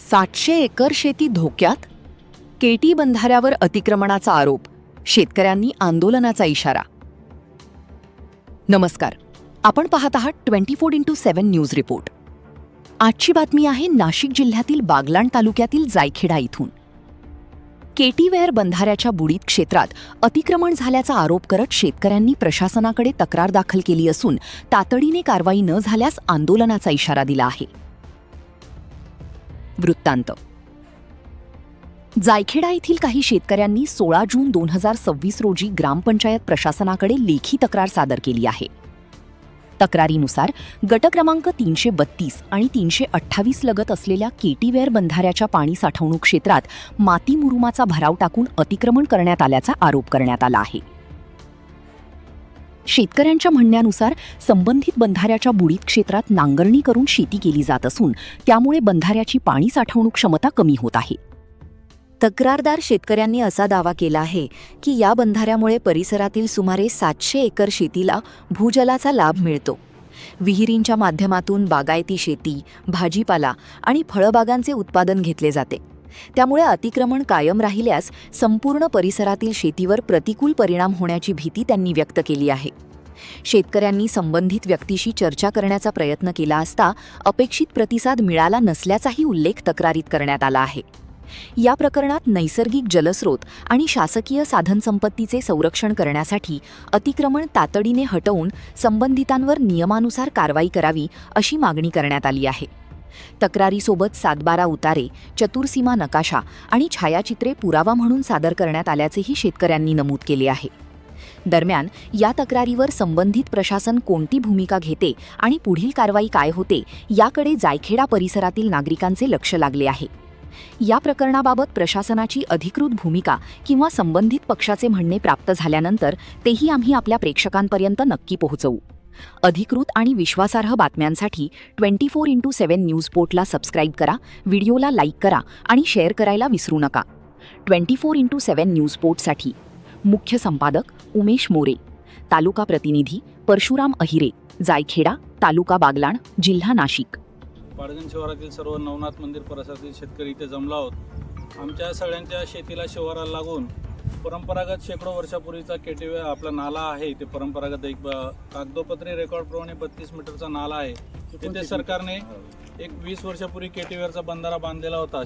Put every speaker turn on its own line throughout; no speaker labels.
700 acre शेती धोक्यात? Katy बंधाऱ्यावर अतिक्रमणाचा आरोप, शेतकऱ्यांनी आंदोलनाचा इशारा. नमस्कार, आपण पाहत आहात 24x7 न्यूज रिपोर्ट. आजची बातमी आहे नाशिक जिल्ह्यातील बागलाण तालुक्यातील जायखेडा इथून. केटीवेअर बंधाऱ्याच्या बुडीत क्षेत्रात अतिक्रमण झाल्याचा आरोप करत शेतकऱ्यांनी प्रशासनाकडे तक्रार दाखल केली असून तातडीने कारवाई न झाल्यास आंदोलनाचा इशारा दिला आहे. वृत्तांत. जायखेडा येथील काही शेतकऱ्यांनी 16 जून 2026 रोजी ग्रामपंचायत प्रशासनाकडे लेखी तक्रार सादर केली आहे. तक्रारीनुसार गट क्रमांक 332 आणि 328 लगत असलेल्या केटीवेअर बंधाऱ्याच्या पाणी साठवणूक क्षेत्रात माती मुरुमाचा भराव टाकून अतिक्रमण करण्यात आल्याचा आरोप करण्यात आला आहे. शेतकऱ्यांच्या म्हणण्यानुसार संबंधित बंधाऱ्याच्या बुडीत क्षेत्रात नांगरणी करून शेती केली जात असून त्यामुळे बंधाऱ्याची पाणी साठवणूक क्षमता कमी होत आहे. तक्रारदार शेतकऱ्यांनी असा दावा केला आहे की या बंधाऱ्यामुळे परिसरातील सुमारे 700 एकर शेतीला भूजलाचा लाभ मिळतो. विहिरींच्या माध्यमातून बागायती शेती, भाजीपाला आणि फळबागांचे उत्पादन घेतले जाते. त्यामुळे अतिक्रमण कायम राहिल्यास संपूर्ण परिसरातील शेतीवर प्रतिकूल परिणाम होण्याची भीती त्यांनी व्यक्त केली आहे. शेतकऱ्यांनी संबंधित व्यक्तीशी चर्चा करण्याचा प्रयत्न केला असता अपेक्षित प्रतिसाद मिळाला नसल्याचाही उल्लेख तक्रारीत करण्यात आला आहे. या प्रकरणात नैसर्गिक जलस्रोत आणि शासकीय साधनसंपत्तीचे संरक्षण करण्यासाठी अतिक्रमण तातडीने हटवून संबंधितांवर नियमानुसार कारवाई करावी अशी मागणी करण्यात आली आहे. तक्रारीसोबत 7-12 उतारे, चतुर्सीमा नकाशा आणि छायाचित्रे पुरावा म्हणून सादर करण्यात आल्याचेही शेतकऱ्यांनी नमूद केले आहे. दरम्यान या तक्रारीवर संबंधित प्रशासन कोणती भूमिका घेते आणि पुढील कारवाई काय होते याकडे जायखेडा परिसरातील नागरिकांचे लक्ष लागले आहे. या प्रकरणाबाबत प्रशासनाची अधिकृत भूमिका किंवा संबंधित पक्षाचे म्हणणे प्राप्त झाल्यानंतर तेही आम्ही आपल्या प्रेक्षकांपर्यंत नक्की पोहोचवू. अधिकृत आणि विश्वासार्ह बातम्यांसाठी 24x7 न्यूज पोर्टला सबस्क्राईब करा, व्हिडिओला लाईक करा आणि शेअर करायला विसरू नका. 24x7 न्यूज पोर्टसाठी मुख्य संपादक उमेश मोरे, तालुका प्रतिनिधी परशुराम अहिरे, जायखेडा, तालुका बागलाण, जिल्हा नाशिक.
पाडगण शहरातील सर्व नवनाथ मंदिर परिसरातील शेतकरी इथे जमला आहोत. आमच्या सगळ्यांच्या शेतीला शिवाराला लागून परंपरागत शेकडो वर्षापूर्वीचा केटीवेअर आपला नाला आहे. ते परंपरागत एक कागदोपत्री रेकॉर्डप्रमाणे 32 मीटरचा नाला आहे. तिथे सरकारने एक 20 वर्षापूर्वी केटीवेअरचा बंधारा बांधलेला होता.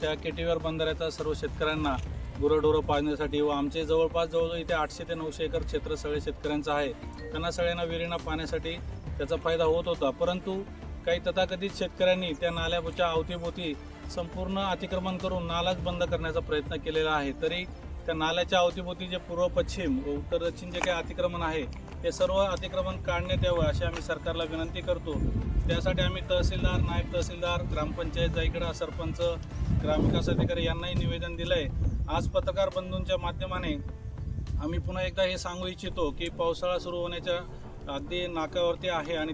त्या केटीवेअर बंधाऱ्याचा सर्व शेतकऱ्यांना गुरंढोरं पाजण्यासाठी व आमचे जवळपास जवळजवळ इथे 800 ते 900 एकर क्षेत्र सगळे शेतकऱ्यांचं आहे. त्यांना सगळ्यांना विहिरींना पाण्यासाठी त्याचा फायदा होत होता. परंतु काही तथाकथित शेतकऱ्यांनी त्या नाल्याच्या अवतीभोवती संपूर्ण अतिक्रमण करून नालाच बंद करण्याचा प्रयत्न केलेला आहे. तरी त्या नाल्याच्या अवतीभोवती जे पूर्व पश्चिम व उत्तर दक्षिण जे काही अतिक्रमण आहे ते सर्व अतिक्रमण काढण्यात यावं अशी आम्ही सरकारला विनंती करतो. त्यासाठी आम्ही तहसीलदार, नायब तहसीलदार, ग्रामपंचायत जायखेडा, सरपंच, ग्रामविकास अधिकारी यांनाही निवेदन दिलं आहे. आज पत्रकार बंधूंच्या माध्यमाने आम्ही पुन्हा एकदा हे सांगू इच्छितो की पावसाळा सुरू होण्याच्या अगदी नाक्यावरती आहे आणि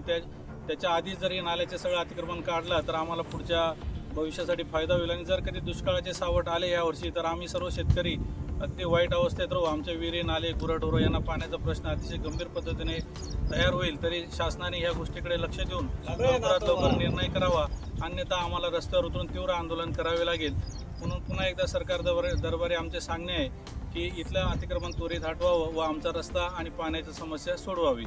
त्याच्या आधीच जर हे नाल्याचे सगळं अतिक्रमण काढलं तर आम्हाला पुढच्या भविष्यासाठी फायदा होईल. आणि जर कधी दुष्काळाचे सावट आले यावर्षी तर आम्ही सर्व शेतकरी अगदी वाईट अवस्थेत राहू. आमच्या विहिरी, नाले, गुरंढोरं यांना पाण्याचा प्रश्न अतिशय गंभीर पद्धतीने तयार होईल. तरी शासनाने ह्या गोष्टीकडे लक्ष देऊन लवकरात लवकर निर्णय करावा, अन्यथा आम्हाला रस्त्यावर उतरून तीव्र आंदोलन करावे लागेल. म्हणून पुन्हा एकदा सरकार दरबारी आमचे सांगणे आहे की इथलं अतिक्रमण त्वरित हटवावं व आमचा रस्ता आणि पाण्याची समस्या सोडवावी.